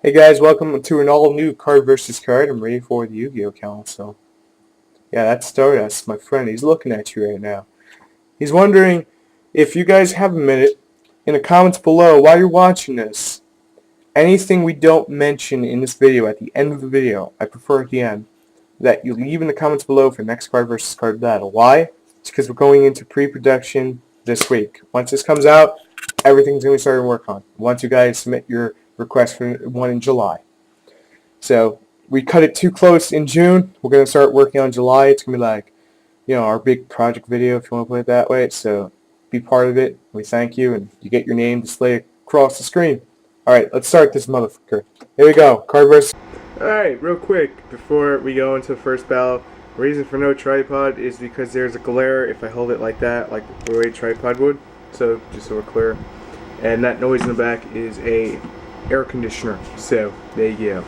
Hey guys, welcome to an all-new card versus card. I'm ready for the Yu-Gi-Oh Council. Yeah, that's Stardust, my friend. He's looking at you right now. He's wondering if you guys have a minute in the comments below while you're watching this. Anything we don't mention in this video at the end of the video, I prefer at the end, that you leave in the comments below for next card versus card battle. Why? It's because we're going into pre-production this week. Once this comes out, everything's going to be starting to work on. Once you guys submit your request for one in July. So we cut it too close in June. We're going to start working on July. It's going to be like, our big project video, if you want to put it that way. So be part of it. We thank you, and you get your name displayed across the screen. All right, let's start this motherfucker. Here we go. Card versus. All right, real quick, before we go into the first battle, the reason for no tripod is because there's a glare if I hold it like that, like the way a tripod would. So just so we're clear. And that noise in the back is a air conditioner. So there you go.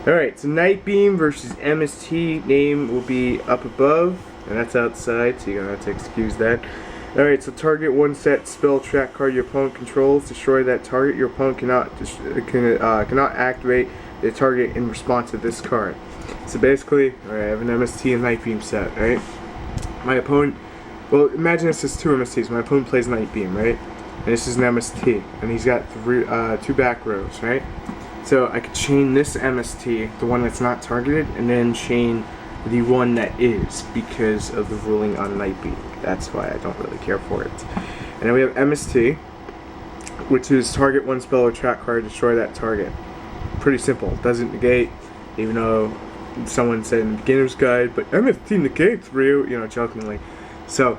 Alright, so Night Beam versus MST. Name will be up above, and that's outside, so you're going to have to excuse that. Alright, so target one set spell track card your opponent controls. Destroy that target. Your opponent cannot activate the target in response to this card. So basically, alright, I have an MST and Night Beam set, right? My opponent, well, imagine this is two MSTs. My opponent plays Night Beam, right? And this is an MST, and he's got two back rows, right? So I could chain this MST, the one that's not targeted, and then chain the one that is because of the ruling on Night Beam. That's why I don't really care for it. And then we have MST, which is target one spell or trap card, destroy that target. Pretty simple. Doesn't negate, even though someone said in the beginner's guide, but MST negates Ryu, jokingly. So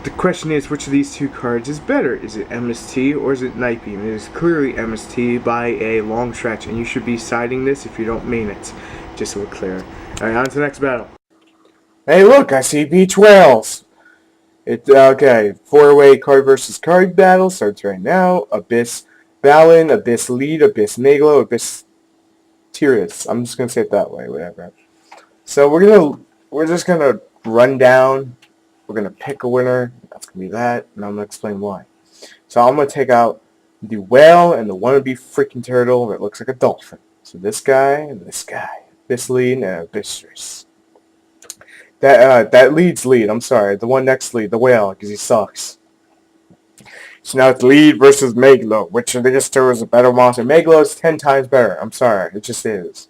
the question is, which of these two cards is better? Is it MST or is it Night Beam? It is clearly MST by a long stretch, and you should be siding this if you don't mean it. Just so we're clear. Alright, on to the next battle. Hey look, I see beach whales! Okay, four-way card versus card battle starts right now. Abyss Balin, Abyss Lead, Abyss Megalo, Abyss Tyrus. I'm just gonna say it that way, whatever. So we're just gonna run down. We're going to pick a winner. That's going to be that. And I'm going to explain why. So I'm going to take out the whale and the wannabe freaking turtle that looks like a dolphin. So this guy and this guy. This lead and this. That lead's lead. I'm sorry. The one next lead. The whale. Because he sucks. So now it's lead versus Megalo. Which of these two is a better monster? Megalo is 10 times better. I'm sorry. It just is.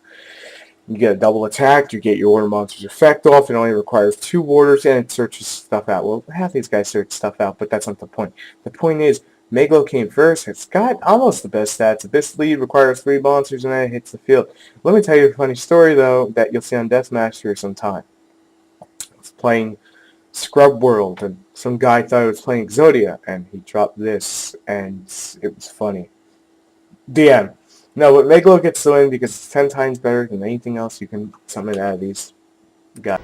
You get a double attack, you get your Order Monster's effect off, it only requires 2 warders, and it searches stuff out. Well, half these guys search stuff out, but that's not the point. The point is, Megalo came first, it's got almost the best stats. This lead requires 3 monsters, and then it hits the field. Let me tell you a funny story, though, that you'll see on Deathmaster sometime. I was playing Scrub World, and some guy thought I was playing Exodia, and he dropped this, and it was funny. DM. No, but Megalo gets the win because it's 10 times better than anything else you can summon out of these guys.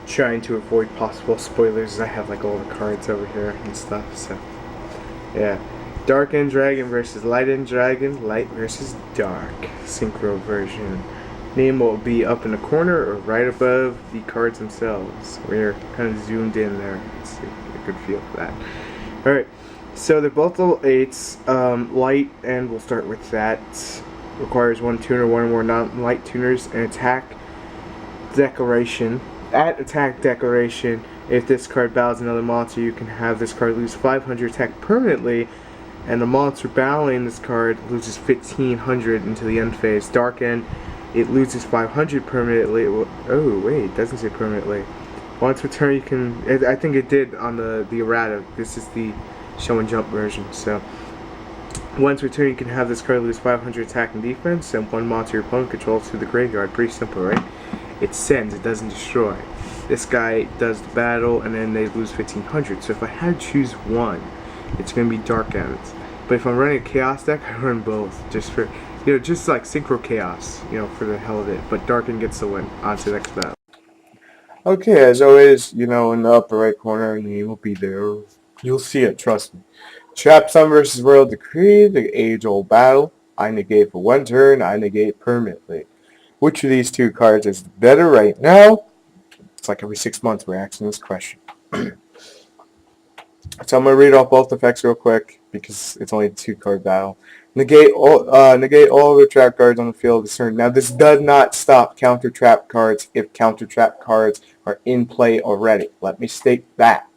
Trying to avoid possible spoilers, I have like all the cards over here and stuff, so yeah. Dark End Dragon versus Light End Dragon, Light versus Dark, Synchro version. Name will be up in the corner or right above the cards themselves. We're kind of zoomed in there. Let's see, get a good feel for that. Alright, so they're both level 8s. Light End, we'll start with that. Requires 1 tuner, 1 or more non-light tuners, and attack declaration. At attack declaration, if this card battles another monster, you can have this card lose 500 attack permanently, and the monster battling this card loses 1500 into the end phase. Dark End, it loses 500 permanently. Oh wait, it doesn't say permanently. Once per turn, you can. I think it did on the errata. This is the show and jump version. So once per turn, you can have this card lose 500 attack and defense, and 1 monster your opponent controls to the graveyard. Pretty simple, right? It sends, it doesn't destroy. This guy does the battle, and then they lose 1500. So if I had to choose one, it's going to be Dark End. But if I'm running a Chaos deck, I run both, just for, just like Synchro Chaos, for the hell of it. But Dark End gets the win. On to the next battle. Okay, as always, in the upper right corner, and he will be there. You'll see it, trust me. Trap Sun versus Royal Decree, the age-old battle. I negate for 1 turn, I negate permanently. Which of these two cards is better right now? It's like every 6 months we're asking this question. So I'm going to read off both effects real quick because it's only a 2-card battle. Negate all of the trap cards on the field this turn. Now this does not stop counter trap cards if counter trap cards are in play already. Let me state that.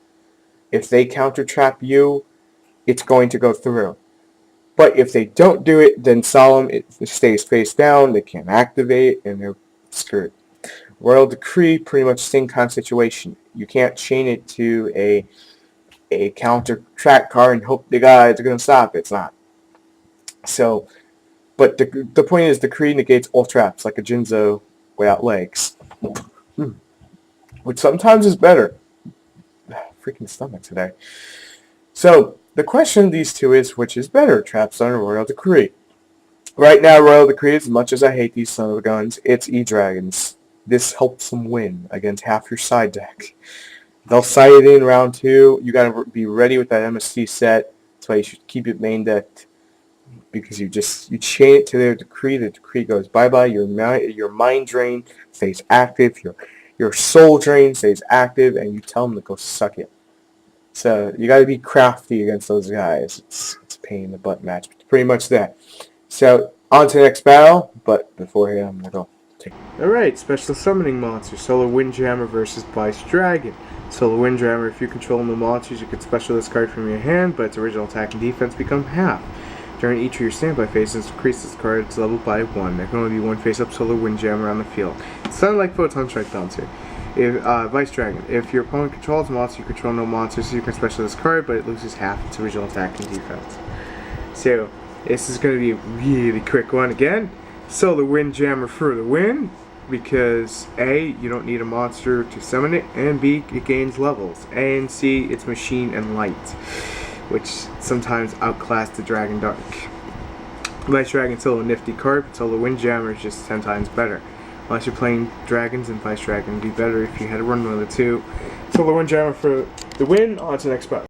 If they counter trap you, it's going to go through. But if they don't do it, then Solemn, it stays face down, they can't activate, and they're screwed. Royal Decree, pretty much same kind of situation. You can't chain it to a counter track card and hope the guys are going to stop it. It's not. So, but the point is, Decree negates all traps, like a Jinzo without legs. Which sometimes is better. Freaking stomach today. So, the question of these two is, which is better, Trap Stun or Royal Decree? Right now, Royal Decree, as much as I hate these son of guns, it's E-Dragons. This helps them win against half your side deck. They'll sight it in round 2. You gotta be ready with that MST set. That's why you should keep it main decked. Because you chain it to their Decree. The Decree goes bye-bye. Your mind drain stays active. Your soul drain stays active. And you tell them to go suck it. So you gotta be crafty against those guys. It's a pain in the butt match. But pretty much that. So on to the next battle. But beforehand, I'm gonna go. Alright, special summoning monster, Solar Windjammer versus Vice Dragon. Solar Windjammer, if you control no monsters, you can special this card from your hand, but its original attack and defense become half. During each of your standby phases, increase this card's level by 1. There can only be one face-up Solar Windjammer on the field. It's not like Photon Strike Bouncer. Vice Dragon, if your opponent controls a monster, you control no monsters, so you can special this card, but it loses half its original attack and defense. So, this is going to be a really quick one again. Solar Windjammer for the win, because A, you don't need a monster to summon it, and B, it gains levels, and C, it's machine and light, which sometimes outclass the Dragon Dark. Vice Dragon's still a nifty card, but Solar Windjammer is just 10 times better. Unless you're playing dragons, and Vice Dragon would be better if you had to run one of the two. Solar Windjammer for the win, on to the next battle.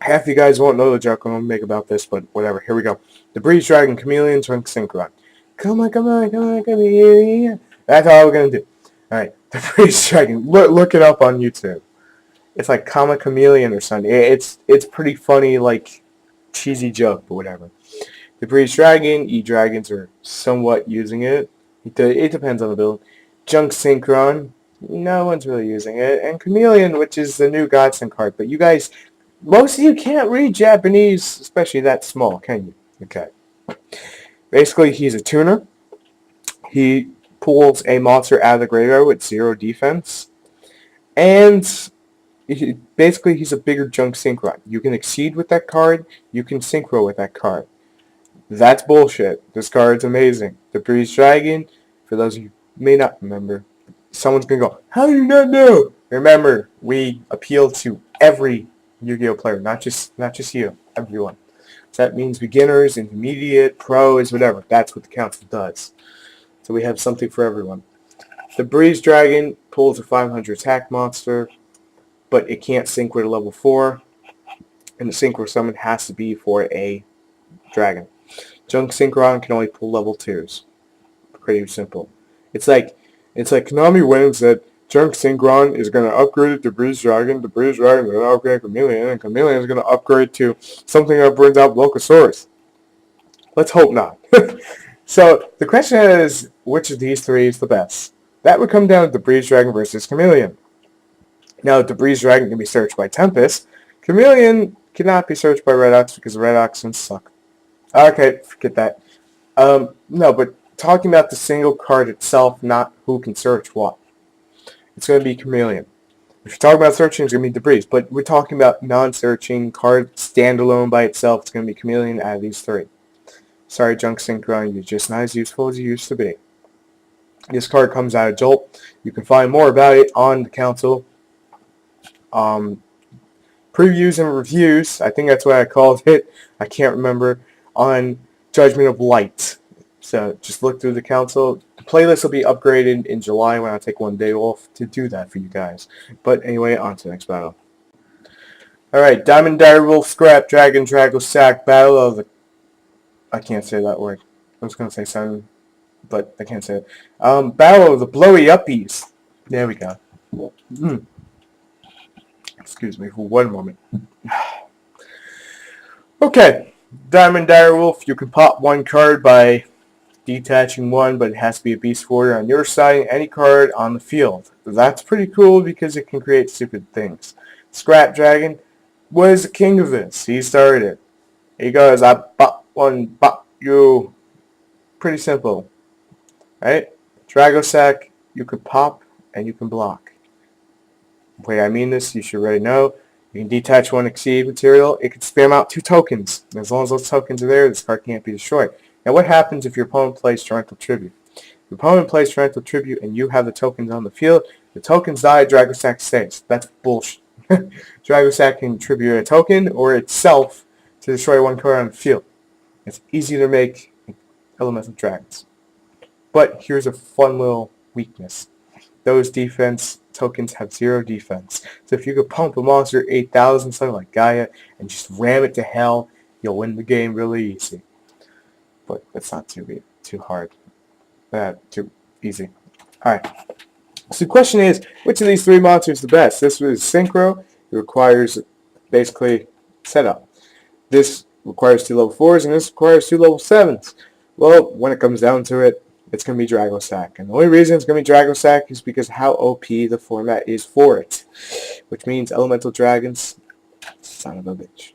Half you guys won't know the joke I'm going to make about this, but whatever, here we go. The Breeze Dragon, Chameleon, Trunk Synchron. Come on, Chameleon. That's all we're going to do. Alright, the Breeze Dragon. Look it up on YouTube. It's like Chameleon or something. It's pretty funny, like, cheesy joke, but whatever. The Breeze Dragon, E-Dragons are somewhat using it. It depends on the build. Junk Synchron, no one's really using it. And Chameleon, which is the new Godsend card. But you guys, most of you can't read Japanese, especially that small, can you? Okay. Basically, he's a tuner. He pulls a monster out of the graveyard with 0 defense. And basically, he's a bigger Junk Synchron. You can exceed with that card. You can Synchro with that card. That's bullshit. This card's amazing. The Breeze Dragon, for those of you who may not remember, someone's going to go, how do you not know? Remember, we appeal to every Yu-Gi-Oh player, not just you, everyone. So that means beginners, intermediate, pros, whatever. That's what the council does. So we have something for everyone. The Breeze Dragon pulls a 500 attack monster, but it can't sync with a level 4. And the synchro summon has to be for a dragon. Junk Synchron can only pull level 2s. Pretty simple. It's like Konami wins that Junk Synchron is going to upgrade it to Breeze Dragon. The Breeze Dragon is going to upgrade Chameleon, and Chameleon is going to upgrade to something that brings out Blocosaurus. Let's hope not. So the question is, which of these three is the best? That would come down to the Breeze Dragon versus Chameleon. Now, the Breeze Dragon can be searched by Tempest. Chameleon cannot be searched by Red Ox because Red Oxens suck. Okay, forget that. No, but talking about the single card itself, not who can search what. It's going to be Chameleon. If you're talking about searching, it's going to be the Breeze. But we're talking about non-searching card standalone by itself. It's going to be Chameleon out of these three. Sorry, Junk Synchron, you're just not as useful as you used to be. This card comes out of Jolt. You can find more about it on the council. Previews and reviews, I think that's what I called it. I can't remember. On Judgment of Light. So just look through the council. The playlist will be upgraded in July when I take one day off to do that for you guys. But anyway, on to the next battle. Alright, Diamond Direwolf Scrap Dragon Drago Sack Battle of the... I can't say that word. I was going to say something, but I can't say it. Battle of the Blowy Uppies. There we go. Excuse me for one moment. Okay, Diamond Direwolf, you can pop one card by detaching one, but it has to be a beast warrior on your side, any card on the field. That's pretty cool because it can create stupid things. Scrap Dragon was the king of this. He started it. He goes, I pop one, pop you. Pretty simple, right? Dragosack, you can pop and you can block. The way I mean this, you should already know. You can detach one exceed material. It can spam out 2 tokens. As long as those tokens are there, this card can't be destroyed. Now what happens if your opponent plays Torrential Tribute? Your opponent plays Torrential Tribute and you have the tokens on the field. The tokens die, Dragosack stays. That's bullshit. Dragosack can tribute a token or itself to destroy one card on the field. It's easy to make elemental dragons. But here's a fun little weakness. Those defense tokens have 0 defense. So if you could pump a monster 8,000, something like Gaia, and just ram it to hell, you'll win the game really easy. But that's not too hard. Too easy. Alright. So the question is, which of these 3 monsters is the best? This was Synchro. It requires basically setup. This requires 2 level 4s, and this requires 2 level 7s. Well, when it comes down to it, it's going to be Dragosack. And the only reason it's going to be Dragosack is because how OP the format is for it. Which means Elemental Dragons, son of a bitch.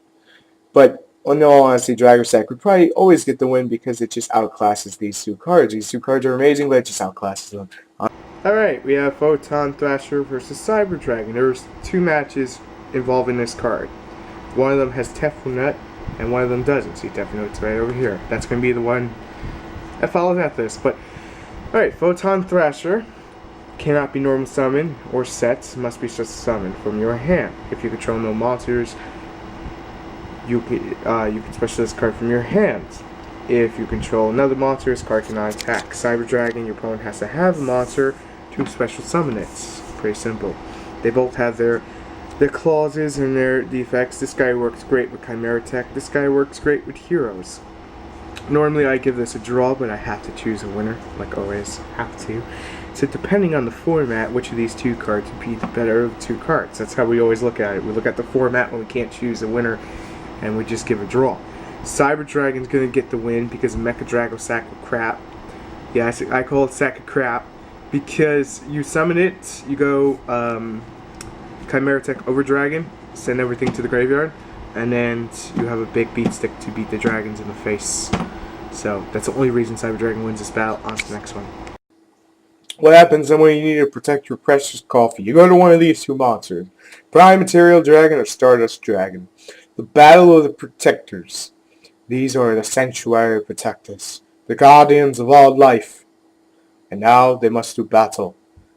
But in all honesty, Dragosack would probably always get the win because it just outclasses these 2 cards. These 2 cards are amazing, but it just outclasses them. Alright, we have Photon Thrasher versus Cyber Dragon. There's 2 matches involving this card. One of them has Teflonut, and one of them doesn't. See, Teflonut's right over here. That's going to be the one that follows after this. But, alright, Photon Thrasher cannot be normal summon or set. Must be just summoned from your hand. If you control no monsters, you can special this card from your hand. If you control another monster, this card cannot attack. Cyber Dragon, your opponent has to have a monster to special summon it. Pretty simple. They both have their clauses and their defects. This guy works great with Chimera Tech. This guy works great with Heroes. Normally I give this a draw, but I have to choose a winner, like always, have to. So depending on the format, which of these 2 cards would be the better of the 2 cards. That's how we always look at it. We look at the format when we can't choose a winner, and we just give a draw. Cyber Dragon's going to get the win because Mecha Drago sack of crap. Yeah, I call it sack of crap because you summon it, you go Chimera Tech over Dragon, send everything to the graveyard, and then you have a big beat stick to beat the dragons in the face. So that's the only reason Cyber Dragon wins this battle. On to the next one. What happens when you need to protect your precious coffee? You go to one of these 2 monsters. Prime Material Dragon or Stardust Dragon. The Battle of the Protectors. These are the Sanctuary Protectors. The guardians of all life. And now they must do battle.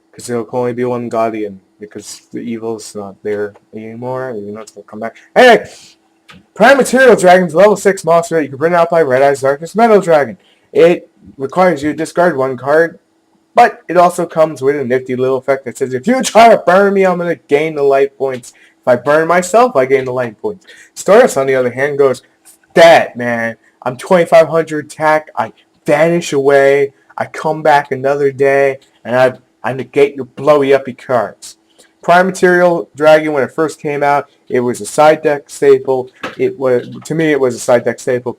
Because there will only be one guardian. Because the evil's not there anymore. You know, it'll come back. Anyway! Prime Material Dragon's a level 6 monster that you can bring out by Red Eyes Darkness Metal Dragon. It requires you to discard 1 card. But it also comes with a nifty little effect that says, if you try to burn me, I'm going to gain the life points. If I burn myself, I gain the life points. Stardust, on the other hand, goes, that, man. I'm 2,500 attack. I vanish away. I come back another day, and I negate your blowy-uppy cards. Prime Material Dragon, when it first came out, it was a side deck staple. To me, it was a side deck staple.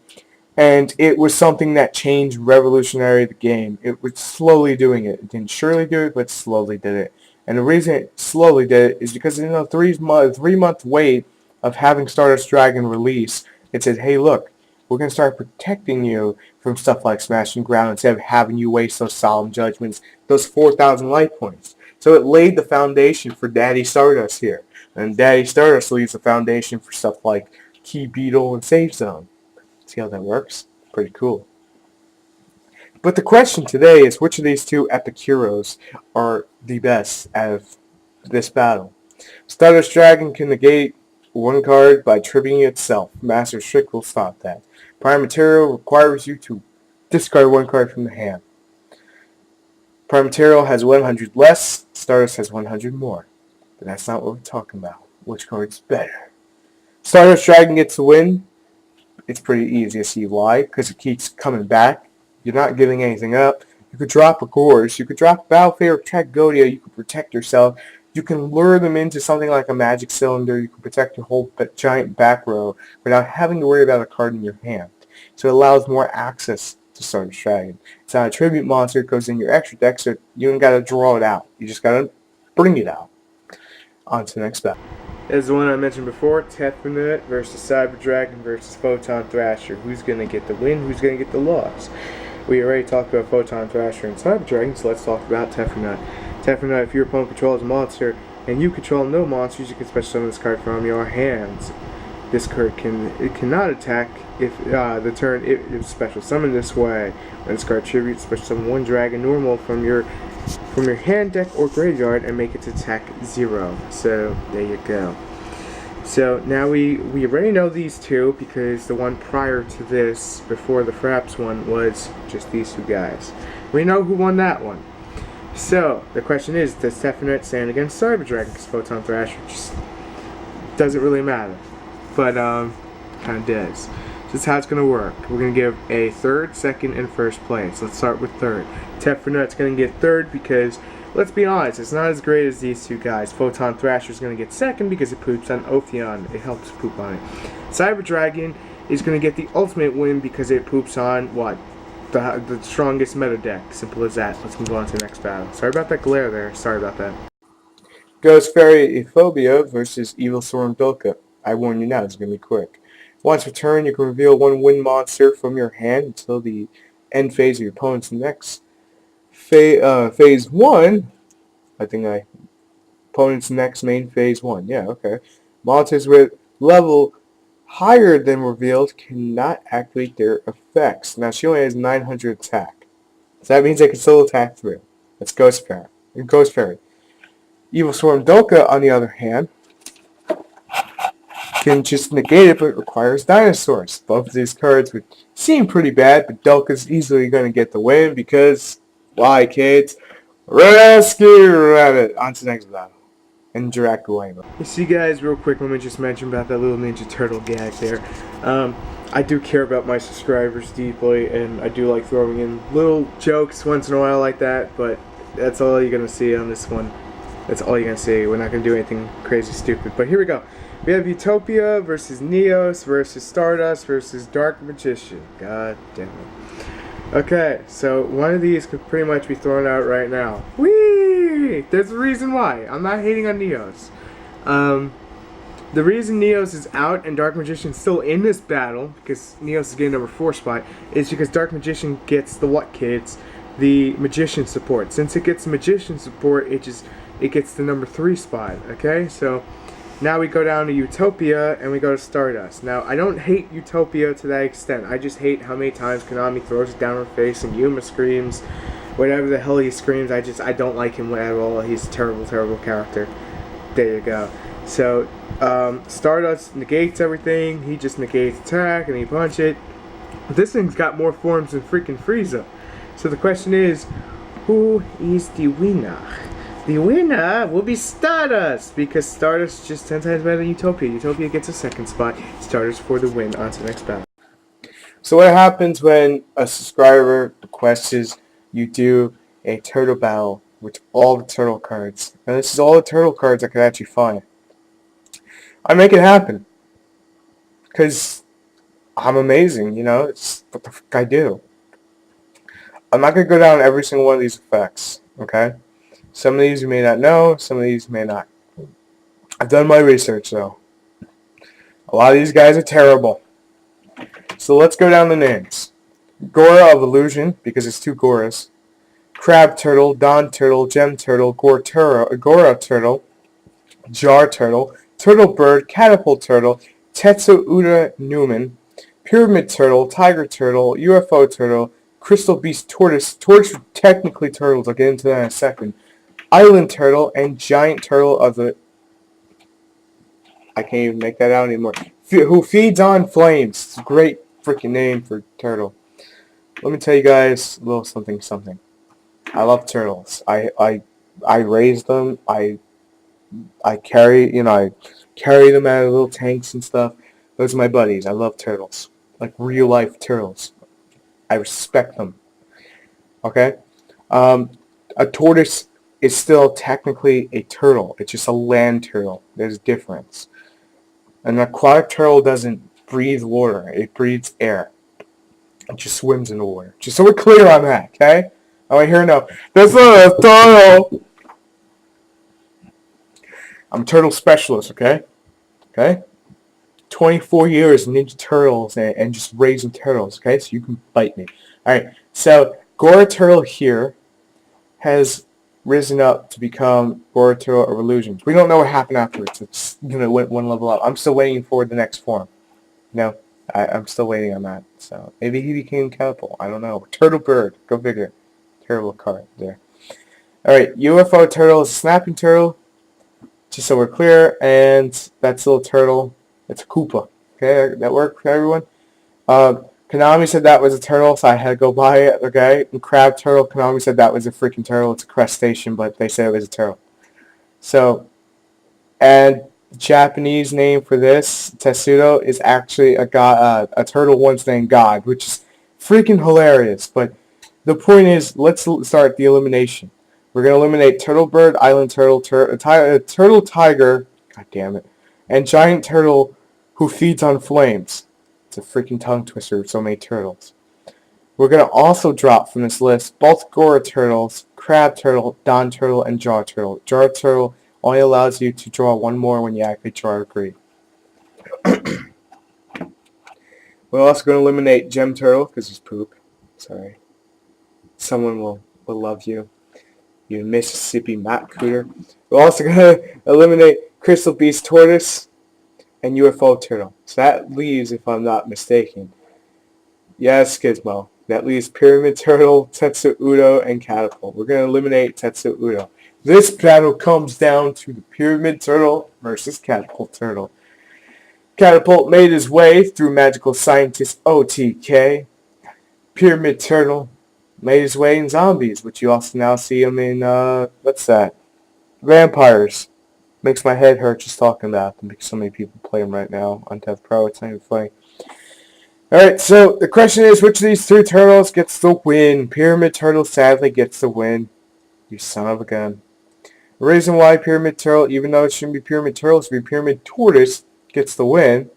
And it was something that changed, revolutionary the game. It was slowly doing it. It didn't surely do it, but slowly did it. And the reason it slowly did it is because in a 3-month wait of having Stardust Dragon release, it said, hey, look, we're going to start protecting you from stuff like Smashing Ground instead of having you waste those Solemn Judgments, those 4,000 life points. So it laid the foundation for Daddy Stardust here. And Daddy Stardust leaves the foundation for stuff like Key Beetle and Save Zone. See how that works? Pretty cool. But the question today is, which of these 2 epic heroes are the best out of this battle? Stardust Dragon can negate 1 card by tributing itself. Master Strict will stop that. Prime Material requires you to discard 1 card from the hand. Prime Material has 100 less, Stardust has 100 more. But that's not what we're talking about. Which card's better? Stardust Dragon gets the win. It's pretty easy to see why, because it keeps coming back. You're not giving anything up. You could drop a Gorge, you could drop Battlefield or Tragodia, you could protect yourself. You can lure them into something like a magic cylinder. You can protect your whole giant back row without having to worry about a card in your hand. So it allows more access to Stardust Dragon. It's not a tribute monster. It goes in your extra deck, so you don't got to draw it out. You just got to bring it out. On to the next battle. As the one I mentioned before, Tefnut versus Cyber Dragon versus Photon Thrasher. Who's going to get the win? Who's going to get the loss? We already talked about Photon Thrasher and Cyber Dragon, so let's talk about Tefnut. Tefnut, if your opponent controls a monster and you control no monsters, you can special summon this card from your hands. This card cannot attack if the turn it special summoned this way. When this card tributes, special summon one dragon normal from your hand deck or graveyard and make its attack 0. So there you go. So now we already know these two because the one prior to this, before the Fraps one, was just these two guys. We know who won that one. So the question is, does Tefnut stand against Cyber Dragon? Because Photon Thrasher just doesn't really matter, but kind of does. So this is how it's going to work. We're going to give a third, second, and first place. Let's start with third. Tefnut's going to get third because, let's be honest, it's not as great as these two guys. Photon Thrasher's going to get second because it poops on Ophion. It helps poop on it. Cyber Dragon is going to get the ultimate win because it poops on, what? The strongest meta deck. Simple as that. Let's move on to the next battle. Sorry about that glare there. Sorry about that. Ghost Fairy Ephobia versus Evil Storm Bilka. I warn you now, it's going to be quick. Once per turn, you can reveal one wind monster from your hand until the end phase of your opponent's next phase 1. I think opponent's next main phase 1. Yeah, okay. Monsters with level higher than revealed cannot activate their effects. Now, she only has 900 attack. So that means they can still attack through. That's Ghost Fairy. Ghost Fairy. Evil Storm Dolka, on the other hand, can just negate it, but it requires dinosaurs. Both of these cards would seem pretty bad, but Dolka's easily going to get the win because, why, kids? Rescue Rabbit! On to the next battle. And Dracula. You see, guys, real quick, let me just mention about that little Ninja Turtle gag there. I do care about my subscribers deeply, and I do like throwing in little jokes once in a while like that, but that's all you're going to see on this one. That's all you're going to see. We're not going to do anything crazy stupid. But here we go. We have Utopia versus Neos versus Stardust versus Dark Magician. God damn it. Okay, so one of these could pretty much be thrown out right now. Whee! There's a reason why. I'm not hating on Neos. The reason Neos is out and Dark Magician's still in this battle, because Neos is getting number 4 spot, is because Dark Magician gets the what, kids? The Magician support. Since it gets the Magician support, it gets the number 3 spot, okay? So now we go down to Utopia and we go to Stardust. Now, I don't hate Utopia to that extent. I just hate how many times Konami throws it down her face and Yuma screams. Whatever the hell he screams, I don't like him at all. He's a terrible, terrible character. There you go. So, Stardust negates everything. He just negates attack and he punch it. But this thing's got more forms than freaking Frieza. So the question is, who is the winner? The winner will be Stardust, because Stardust is just 10 times better than Utopia. Utopia gets a 2nd spot. Stardust for the win. On to the next battle. So what happens when a subscriber requests you do a turtle battle with all the turtle cards? And this is all the turtle cards I could actually find. I make it happen. Because I'm amazing, you know? It's what the fuck I do. I'm not going to go down every single one of these effects, okay? Some of these you may not know, some of these you may not. I've done my research, though. A lot of these guys are terrible. So let's go down the names. Gora of Illusion, because it's 2 Goras. Crab Turtle, Dawn Turtle, Gem Turtle, Gora Turtle, Jar Turtle, Turtle Bird, Catapult Turtle, Tetsu Uda Newman, Pyramid Turtle, Tiger Turtle, UFO Turtle, Crystal Beast Tortoise. Tortoise are technically turtles. I'll get into that in a second. Island Turtle and Giant Turtle of the... I can't even make that out anymore. Who feeds on flames. It's a great freaking name for turtle. Let me tell you guys a little something. I love turtles. I raise them. I carry them out of little tanks and stuff. Those are my buddies. I love turtles. Like real life turtles. I respect them. Okay? A tortoise is still technically a turtle. It's just a land turtle. There's a difference. An aquatic turtle doesn't breathe water. It breathes air. It just swims in the water. Just so we're clear on that, okay? I want to hear no. That's not a turtle. I'm a turtle specialist, okay? Okay? 24 years in Ninja Turtles and just raising turtles, okay? So you can bite me. Alright, so Gora Turtle here has risen up to become Gora Turtle of Illusions. We don't know what happened afterwards. It's, went one level up. I'm still waiting for the next form. No, I'm still waiting on that. So maybe he became Catapult. I don't know. Turtle Bird. Go figure. Terrible card there. Alright, UFO Turtle is a snapping turtle. Just so we're clear. And that's a little turtle. It's a Koopa. Okay, that worked for everyone? Konami said that was a turtle, so I had to go buy it, okay? And Crab Turtle, Konami said that was a freaking turtle. It's a crustacean, but they said it was a turtle. So, and the Japanese name for this, Tetsudo, is actually a turtle once named God, which is freaking hilarious. But the point is, let's start the elimination. We're going to eliminate Turtle Bird, Island Turtle, Turtle Tiger, god damn it, and Giant Turtle who feeds on flames. It's a freaking tongue twister with so many turtles. We're going to also drop from this list both Gora Turtles, Crab Turtle, Dawn Turtle, and Jaw Turtle. Jaw Turtle only allows you to draw one more when you activate Jaw Agree. We're also going to eliminate Gem Turtle because he's poop. Sorry. Someone will love you. You Mississippi Matt Cooter. We're also going to eliminate Crystal Beast Tortoise and UFO Turtle. So that leaves, if I'm not mistaken, yes, Gizmo. That leaves Pyramid Turtle, Tetsudo, and Catapult. We're going to eliminate Tetsudo. This battle comes down to the Pyramid Turtle versus Catapult Turtle. Catapult made his way through Magical Scientist OTK. Pyramid Turtle made his way in Zombies, which you also now see him in, what's that? Vampires. Makes my head hurt just talking about them because so many people play them right now on Death Pro. It's not even funny. Alright, so the question is, which of these three turtles gets the win? Pyramid Turtle sadly gets the win. You son of a gun. The reason why Pyramid Turtle, even though it shouldn't be Pyramid Turtle, it should be Pyramid Tortoise, gets the win,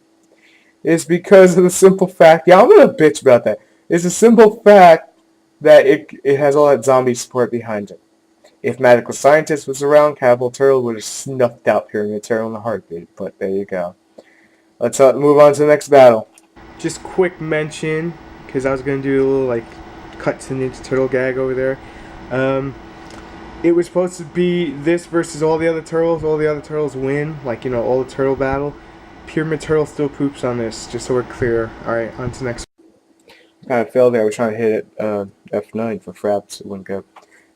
is because of the simple fact, yeah, I'm going to bitch about that. It's a simple fact that it has all that zombie support behind it. If Magical Scientist was around, Catapult Turtle would have snuffed out Pyramid Turtle in a heartbeat. But there you go. Let's move on to the next battle. Just quick mention, because I was going to do a little cut to Ninja Turtle gag over there. It was supposed to be this versus all the other turtles. All the other turtles win, all the turtle battle. Pyramid Turtle still poops on this, just so we're clear. Alright, on to the next. Kind of failed there. I was trying to hit it F9 for fraps. It wouldn't go.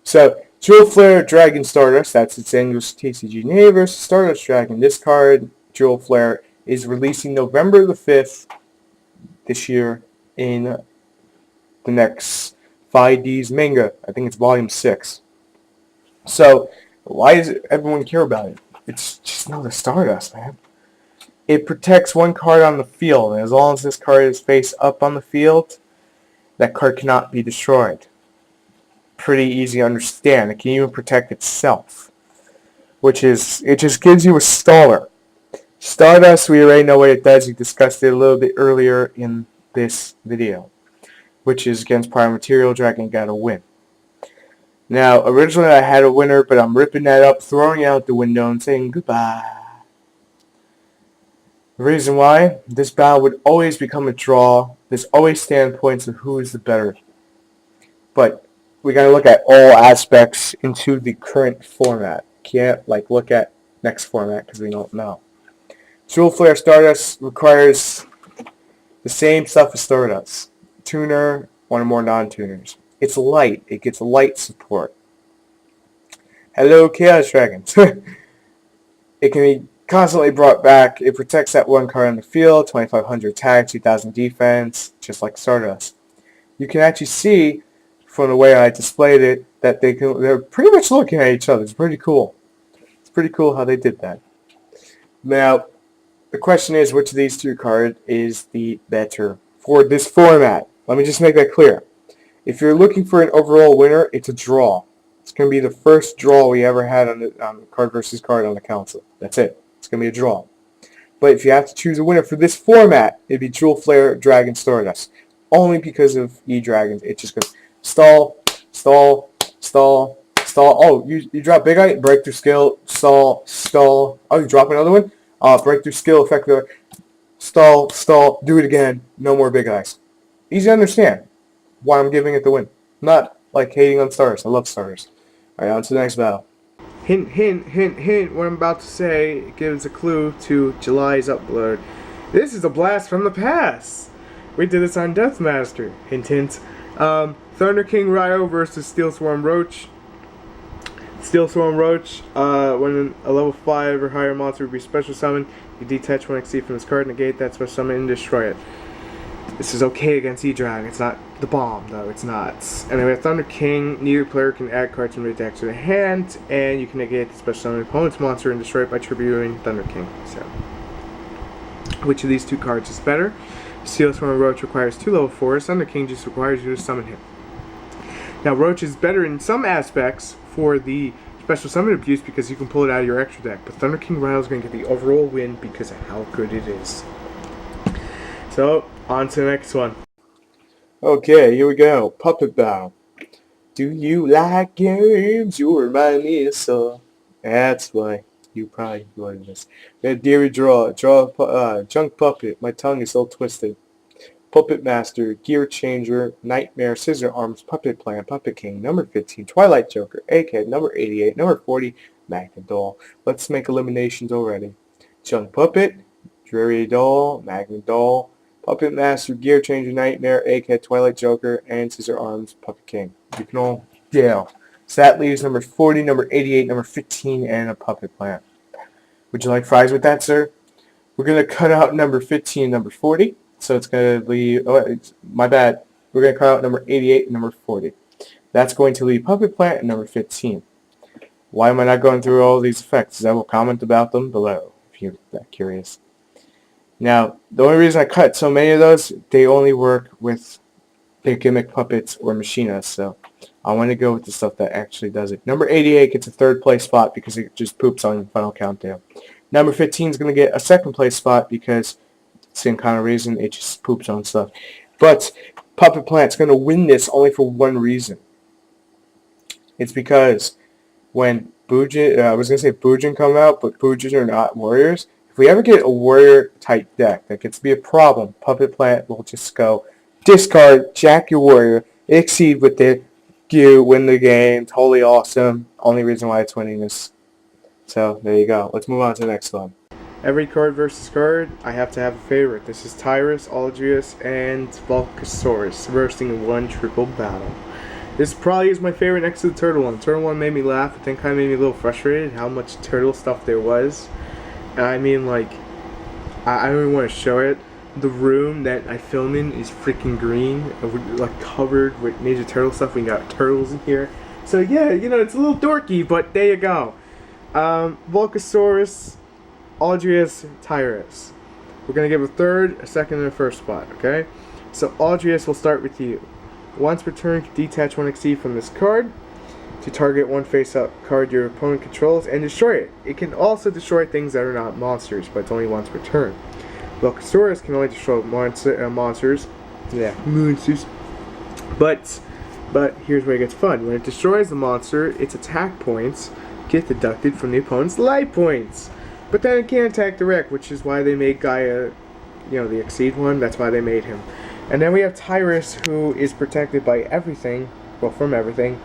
So, Jewel Flare Dragon Stardust, that's its English TCG name versus Stardust Dragon. This card, Jewel Flare, is releasing November the 5th this year in the next 5D's manga. I think it's volume 6. So, why does everyone care about it? It's just another Stardust, man. It protects one card on the field, and as long as this card is face up on the field, that card cannot be destroyed. Pretty easy to understand. It can even protect itself, which is, it just gives you a staller. Stardust, we already know what it does. We discussed it a little bit earlier in this video, which is against Prime Material Dragon, got a win. Now, originally I had a winner, but I'm ripping that up, throwing it out the window, and saying goodbye. The reason why, this battle would always become a draw. There's always standpoints of who is the better. But we gotta look at all aspects into the current format. Can't look at next format because we don't know. Jewel Flare Stardust requires the same stuff as Stardust. Tuner, one or more non-tuners. It's light. It gets light support. Hello, Chaos Dragons. It can be constantly brought back. It protects that one card on the field, 2500 attack, 2000 defense, just like Stardust. You can actually see from the way I displayed it that they're pretty much looking at each other. It's pretty cool. It's pretty cool how they did that. Now, the question is, which of these two cards is the better for this format? Let me just make that clear. If you're looking for an overall winner, it's a draw. It's going to be the first draw we ever had on the card versus card on the council. That's it. It's going to be a draw. But if you have to choose a winner for this format, it'd be Jewel Flare, Dragon, Stardust. Only because of E-Dragons. It just goes stall, stall, stall, stall. Oh, you drop Big Eye, Breakthrough Skill, stall, stall. Oh, you drop another one? Breakthrough Skill, effective, stall, stall, do it again. No more Big Eyes. Easy to understand why I'm giving it the win. Not like hating on Stardust. I love Stardust. Alright, on to the next battle. Hint, hint, hint, hint. What I'm about to say gives a clue to July's upload. This is a blast from the past. We did this on Deathmaster. Hint, hint. Thunder King Ryo versus Steel Swarm Roach. Steel Swarm Roach, when a level 5 or higher monster would be special summoned, you detach one XC from this card, negate that special summon, and destroy it. This is okay against E-Dragon. It's not the bomb, though. It's not. And then we have Thunder King. Neither player can add cards from their deck to the hand, and you can negate the special summon opponent's monster and destroy it by tributing Thunder King. So, which of these two cards is better? Steel Swarm Roach requires 2 level 4s. Thunder King just requires you to summon him. Now, Roach is better in some aspects for the special summon abuse because you can pull it out of your extra deck. But Thunder King Ryo is going to get the overall win because of how good it is. So, on to the next one. Okay, here we go. Puppet Battle. Do you like games? You remind me of so. That's why you probably enjoyed this. We have Deary Draw. Junk Puppet. My tongue is so twisted. Puppet Master, Gear Changer, Nightmare, Scissor Arms, Puppet Plan, Puppet King, number 15, Twilight Joker, Egghead, number 88, number 40, Magna Doll. Let's make eliminations already. Junk Puppet, Dreary Doll, Magna Doll, Puppet Master, Gear Changer, Nightmare, Egghead, Twilight Joker, and Scissor Arms, Puppet King. You can all deal. So that leaves number 40, number 88, number 15, and a Puppet Plan. Would you like fries with that, sir? We're going to cut out number 15 and number 40. So it's going to leave, my bad. We're going to cut out number 88 and number 40. That's going to leave Puppet Plant and number 15. Why am I not going through all these effects? I will comment about them below if you're that curious. Now, the only reason I cut so many of those, they only work with big gimmick puppets or machinas. So I want to go with the stuff that actually does it. Number 88 gets a third place spot because it just poops on Final Countdown. Number 15 is going to get a second place spot because same kind of reason, it just poops on stuff. But Puppet Plant's going to win this only for one reason. It's because when Bujin, I was going to say Bujin come out, but Bujin are not warriors. If we ever get a warrior-type deck that gets to be a problem, Puppet Plant will just go, discard, jack your warrior, exceed with it, you win the game, totally awesome. Only reason why it's winning this. So, there you go. Let's move on to the next one. Every card versus card, I have to have a favorite. This is Tyrus, Aldrius, and Volcasaurus versing in one triple battle. This probably is my favorite next to the Turtle one. The Turtle one made me laugh, but then kind of made me a little frustrated how much turtle stuff there was. And I mean, like, I don't even want to show it. The room that I film in is freaking green, like covered with Ninja Turtle stuff. We got turtles in here. So yeah, you know, it's a little dorky, but there you go. Volcasaurus, Aldrius, Tyrus. We're going to give a third, a second, and a first spot, okay? So Aldrius will start with you. Once per turn, detach one XC from this card to target one face-up card your opponent controls and destroy it. It can also destroy things that are not monsters, but it's only once per turn. Volcasaurus can only destroy monsters. Yeah, monsters. But here's where it gets fun. When it destroys the monster, its attack points get deducted from the opponent's life points. But then it can't attack direct, which is why they made Gaia, you know, the Exceed one. That's why they made him. And then we have Tyrus, who is protected by everything. Well, from everything.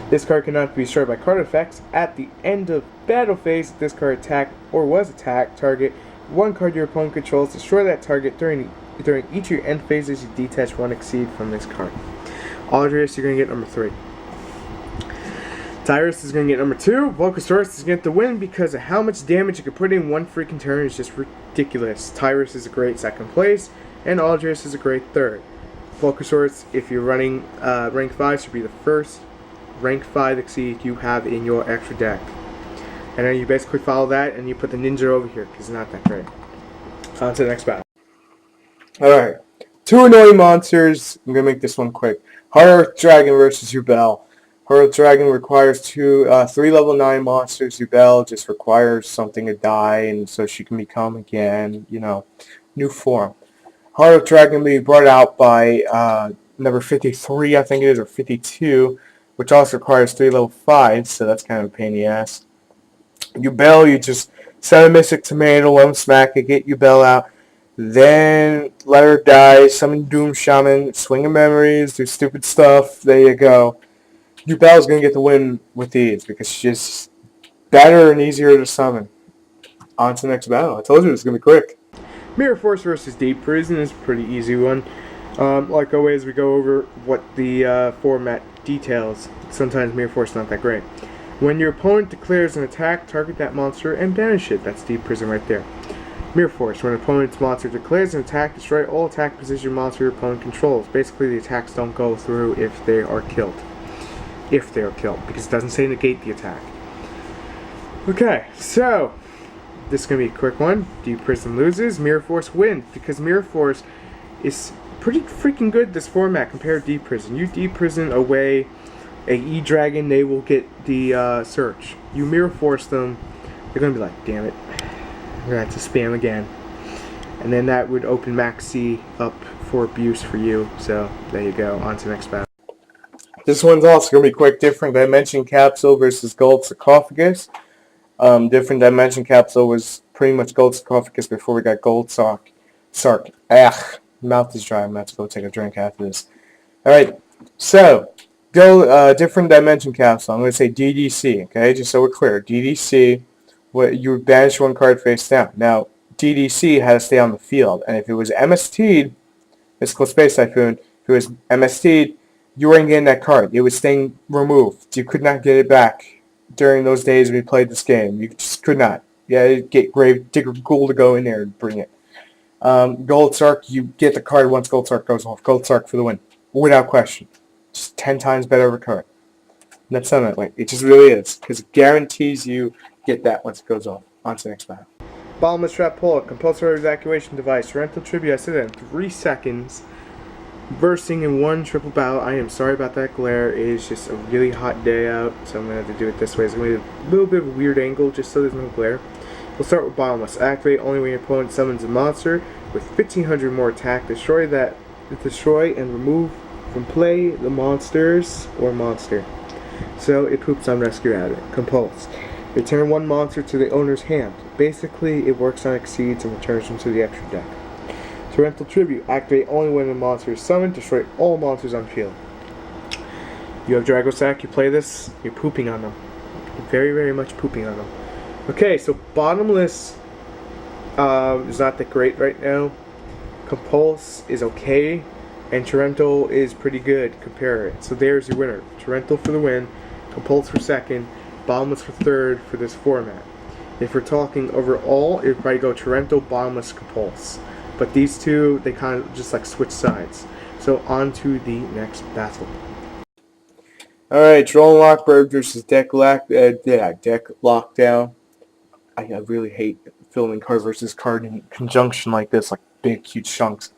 This card cannot be destroyed by card effects. At the end of battle phase, if this card attacked or was attacked, target one card your opponent controls. Destroy that target during each of your end phases. You detach one Exceed from this card. Aldrius, you're going to get number 3. Tyrus is going to get number 2. Volcasaurus is going to get the win because of how much damage you can put in one freaking turn is just ridiculous. Tyrus is a great second place, and Aldrius is a great third. Volcasaurus, if you're running rank 5, should be the first rank 5 Exceed you have in your extra deck. And then you basically follow that, and you put the ninja over here because it's not that great. On to the next battle. Alright. 2 annoying monsters. I'm going to make this one quick. Hard Earth Dragon versus Yugioh. Heart of the Dragon requires three level 9 monsters. Yubel just requires something to die, and so she can become again, new form. Heart of Dragon will be brought out by number 53, I think it is, or 52, which also requires 3 level 5, so that's kind of a pain in the ass. Yubel, you just set a Mystic Tomato, let him smack it, get Yubel out, then let her die, summon Doom Shaman, swing of memories, do stupid stuff, there you go. Yubel's going to get the win with ease, because she's better and easier to summon. On to the next battle. I told you it was going to be quick. Mirror Force versus Deep Prison is a pretty easy one. Like always, we go over what the format details. Sometimes Mirror Force is not that great. When your opponent declares an attack, target that monster and banish it. That's Deep Prison right there. Mirror Force. When an opponent's monster declares an attack, destroy all attack position monster your opponent controls. Basically, the attacks don't go through if they are killed. If they are killed, because it doesn't say negate the attack. Okay, so this is going to be a quick one. Deep Prison loses, Mirror Force wins, because Mirror Force is pretty freaking good this format compared to Deep Prison. You Deep Prison away a E-Dragon, they will get the search. You Mirror Force them, they're going to be like, damn it, I'm going to have to spam again. And then that would open Max C up for abuse for you, so there you go, on to the next battle. This one's also going to be quick. Different Dimension Capsule versus Gold Sarcophagus. Different Dimension Capsule was pretty much Gold Sarcophagus before we got Gold Sark. Mouth is dry. I'm about to go take a drink after this. Alright, so, Different Dimension Capsule. I'm going to say DDC, okay? Just so we're clear. DDC, you would banish one card face down. Now, DDC had to stay on the field. And if it was MST'd, Mystical Space Typhoon, if it was MST'd, you weren't getting that card. It was staying removed. You could not get it back during those days we played this game. You just could not. You had to get Grave Digger Ghoul to go in there and bring it. Gold Sark, you get the card once Gold Sark goes off. Gold Sark for the win. Without question. Just 10 times better of a card. And that's something like it just really is. Because it guarantees you get that once it goes off. On to the next battle. Bottomless Trap Pull, compulsory evacuation device. Rental tribute, I said that in 3 seconds. Versing in 1 triple battle. I am sorry about that glare. It is just a really hot day out, so I'm going to have to do it this way. It's going to be a little bit of a weird angle just so there's no glare. We'll start with Bottomless. Activate only when your opponent summons a monster with 1500 more attack. Destroy and remove from play the monsters or monster. So it poops on rescue out of it. Compulse. Return 1 monster to the owner's hand. Basically, it works on exceeds and returns them to the extra deck. Torrential Tribute. Activate only when a monster is summoned. Destroy all monsters on field. You have Dragosack, you play this, you're pooping on them. You're very, very much pooping on them. Okay, so Bottomless is not that great right now. Compulse is okay, and Torrential is pretty good. Compare it. So there's your winner. Torrential for the win, Compulse for second, Bottomless for third for this format. If we're talking overall, it would probably go Torrential, Bottomless, Compulse. But these two, they kind of just like switch sides. So on to the next battle. Alright, Troll Lockbird versus Deck Lockdown. I really hate filming card versus card in conjunction like this, like big, huge chunks.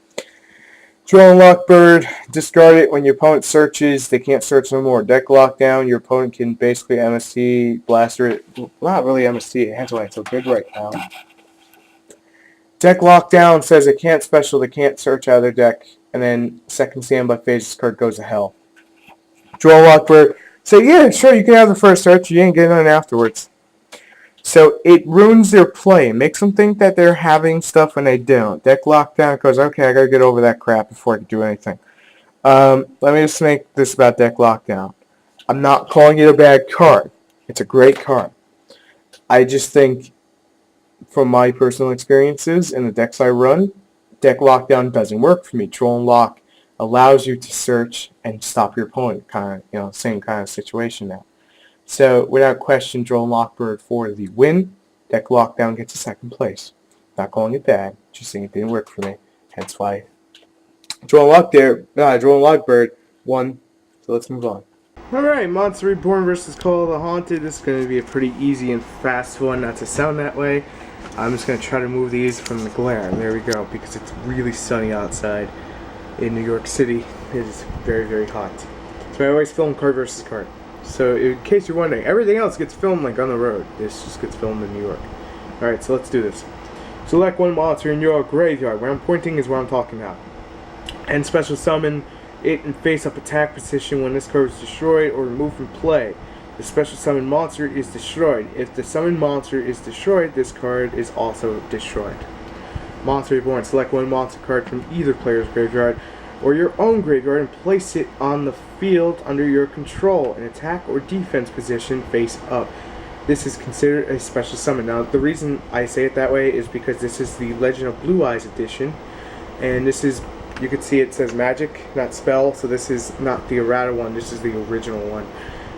Troll Lockbird, discard it when your opponent searches. They can't search no more. Deck Lockdown, your opponent can basically MST, blaster it. Not really MST, hands away, it's so big right now. Deck Lockdown says it can't special, they can't search out of their deck, and then second standby phase, this card goes to hell. Troll Lockbird, say, yeah, sure, you can have the first search, you ain't getting it afterwards. So it ruins their play, makes them think that they're having stuff when they don't. Deck Lockdown goes, okay, I gotta get over that crap before I can do anything. Let me just make this about Deck Lockdown. I'm not calling it a bad card. It's a great card. I just think, from my personal experiences in the decks I run, Deck Lockdown doesn't work for me. Troll and Lock allows you to search and stop your opponent, same kind of situation now. So, without question, Troll and Lockbird for the win. Deck Lockdown gets a second place. Not calling it bad, just saying it didn't work for me. Hence why Troll and Lockbird won. So let's move on. Alright, Monster Reborn versus Call of the Haunted. This is going to be a pretty easy and fast one, not to sound that way. I'm just going to try to move these from the glare. There we go, because it's really sunny outside in New York City. It is very, very hot. So I always film card versus card. So in case you're wondering, everything else gets filmed like on the road. This just gets filmed in New York. Alright, so let's do this. Select one monster in your graveyard. Where I'm pointing is where I'm talking about. And special summon it in face-up attack position when this card is destroyed or removed from play. The special summon monster is destroyed. If the summoned monster is destroyed, this card is also destroyed. Monster Reborn. Select one monster card from either player's graveyard or your own graveyard and place it on the field under your control in attack or defense position face up. This is considered a special summon. Now, the reason I say it that way is because this is the Legend of Blue Eyes edition, and this is, you can see it says magic, not spell, so this is not the errata one, this is the original one.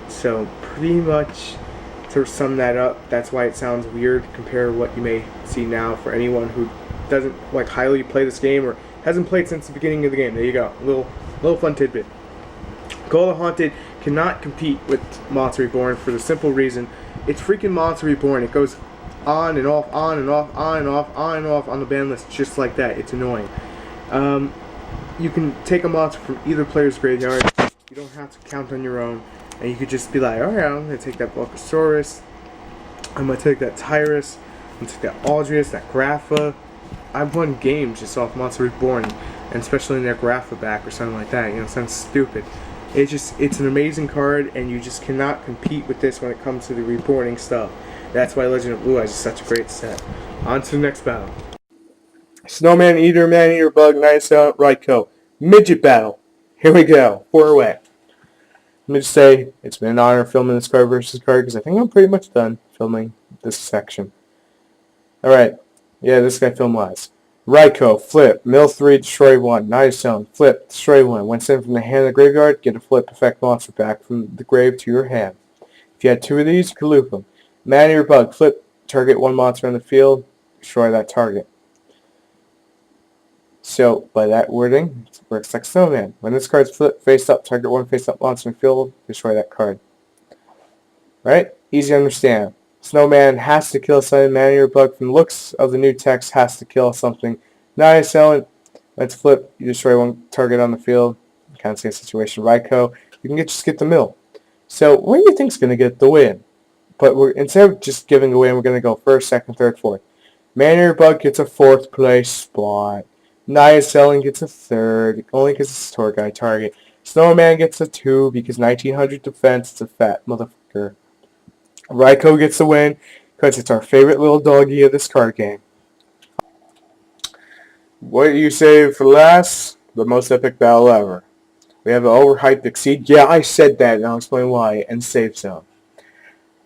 So, pretty much, to sum that up, that's why it sounds weird compared to what you may see now for anyone who doesn't like highly play this game or hasn't played since the beginning of the game. There you go, little fun tidbit. Call of the Haunted cannot compete with Monster Reborn for the simple reason it's freaking Monster Reborn. It goes on and off, on and off, on and off, on and off on the ban list just like that. It's annoying. You can take a monster from either player's graveyard. You don't have to count on your own. And you could just be like, alright, I'm going to take that Bulbasaurus. I'm going to take that Tyrus. I'm going to take that Aldrius, that Grapha. I've won games just off Monster Reborn. And especially in their Grapha back or something like that. You know, it sounds stupid. It's an amazing card, and you just cannot compete with this when it comes to the reborning stuff. That's why Legend of Blue Eyes is such a great set. On to the next battle. Snowman Eater, Man Eater, Bug, Nice Out, Raikou. Midget battle. Here we go. 4 away. Let me just say, it's been an honor filming this card versus card, because I think I'm pretty much done filming this section. Alright. Yeah, this guy filmed last. Raikou, flip, mill 3, destroy 1. Nice Zone, flip, destroy 1. When sent from the hand to the graveyard, get a flip effect monster back from the grave to your hand. If you had 2 of these, you could loop them. Man Eater Bug, flip, target 1 monster on the field, destroy that target. So, by that wording, it works like Snowman. When this card's flipped face up, target 1 face up monster in the field, destroy that card. Right? Easy to understand. Snowman has to kill something. Man Eater Bug, from the looks of the new text, has to kill something. Nice Zone, let's flip, you destroy 1 target on the field. Kind of same situation. Raikou, you can just get the mill. So, what do you think is going to get the win? But instead of just giving away, we're going to go first, second, third, fourth. Man Eater Bug gets a 4th place spot. Nice Selling gets a 3rd, only because it's a tour guide target. Snowman gets a 2 because 1900 defense, it's a fat motherfucker. Raikou gets the win because it's our favorite little doggy of this card game. What do you say for last? The most epic battle ever. We have an overhyped Exceed. Yeah, I said that, and I'll explain why. And Safe Zone.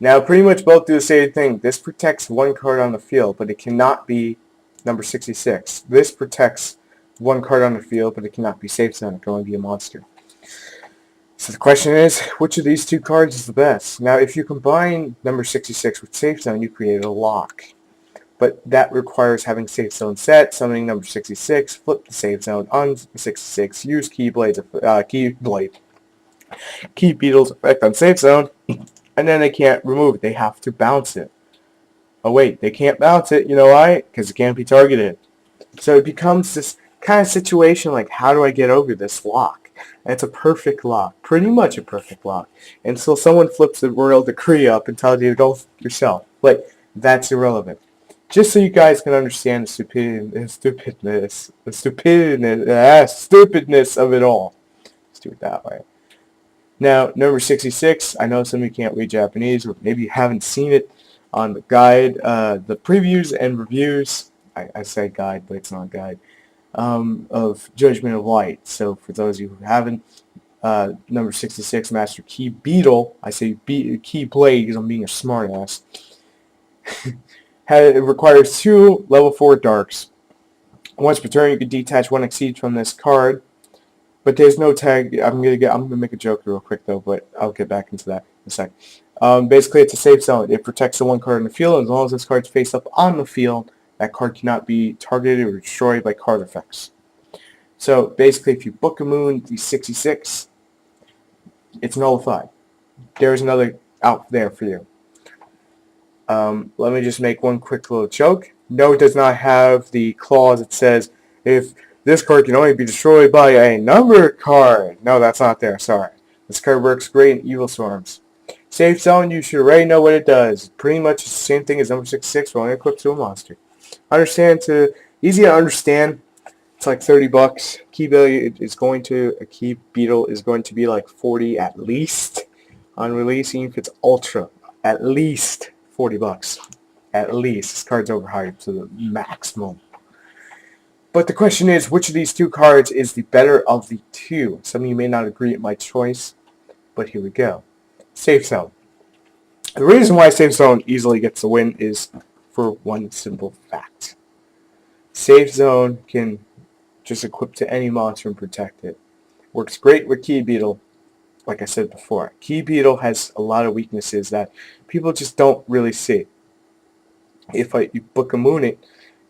Now, pretty much both do the same thing. This protects 1 card on the field, but it cannot be number 66. This protects 1 card on the field, but it cannot be Safe Zone. It can only be a monster. So the question is, which of these 2 cards is the best? Now, if you combine number 66 with Safe Zone, you create a lock. But that requires having Safe Zone set, summoning number 66, flip the Safe Zone on 66, use Key Beetle's effect on Safe Zone, and then they can't remove it. They have to bounce it. Oh wait, they can't bounce it. You know why? Because it can't be targeted. So it becomes this kind of situation like, how do I get over this lock? And it's a perfect lock. Pretty much a perfect lock. And so someone flips the royal decree up and tells you to go yourself. But that's irrelevant. Just so you guys can understand the stupidness of it all. Let's do it that way. Now, number 66, I know some of you can't read Japanese, or maybe you haven't seen it on the guide, the previews and reviews, I say guide, but it's not a guide, of Judgment of Light. So for those of you who haven't, number 66, Master Key Beetle, I say Key Blade because I'm being a smartass, it requires 2 level 4 darks. Once per turn, you can detach 1 Exceed from this card, but there's no tag. I'm gonna make a joke real quick though, but I'll get back into that in a sec. Basically, it's a Safe Zone. It protects the 1 card in the field, and as long as this card's face up on the field, that card cannot be targeted or destroyed by card effects. So basically, if you book a moon, the 66, it's nullified. There's another out there for you. Let me just make one quick little joke. No, it does not have the clause that says, if this card can only be destroyed by a numbered card. No, that's not there. Sorry. This card works great in Evil Storms. Safe Zone, you should already know what it does. Pretty much the same thing as number 66, but only equipped to a monster. Easy to understand. It's like $30. Key value is going to, a key beetle is going to be like 40 at least on release, even if it's ultra. At least $40. At least. This card's overhyped to the maximum. But the question is, which of these two cards is the better of the two? Some of you may not agree at my choice, but here we go. Safe Zone. The reason why Safe Zone easily gets the win is for one simple fact. Safe Zone can just equip to any monster and protect it. Works great with Key Beetle, like I said before. Key Beetle has a lot of weaknesses that people just don't really see. If you book a Moon it,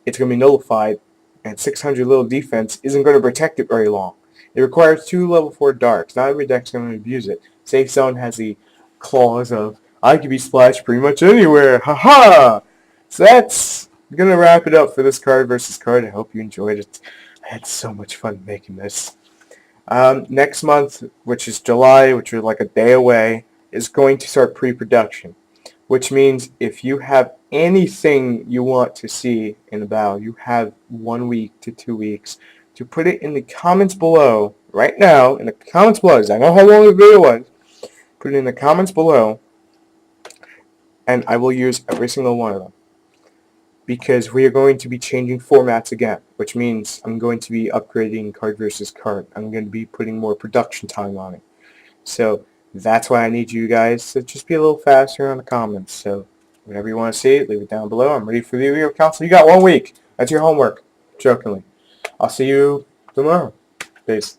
it's going to be nullified, and 600 little defense isn't going to protect it very long. It requires 2 level 4 darks. Not every deck's going to abuse it. Safe Zone has the clause of, I could be splashed pretty much anywhere. Haha! So that's going to wrap it up for this card versus card. I hope you enjoyed it. I had so much fun making this. Next month, which is July, which is like a day away, is going to start pre-production. Which means if you have anything you want to see in the battle, you have 1 week to 2 weeks to put it in the comments below. Right now, in the comments below, because I know how long the video was. Put it in the comments below, and I will use every single one of them. Because we are going to be changing formats again, which means I'm going to be upgrading card versus card. I'm going to be putting more production time on it. So that's why I need you guys to just be a little faster on the comments. So whatever you want to see, leave it down below. I'm ready for the TheYugiohCouncil. You got 1 week. That's your homework. Jokingly. I'll see you tomorrow. Peace.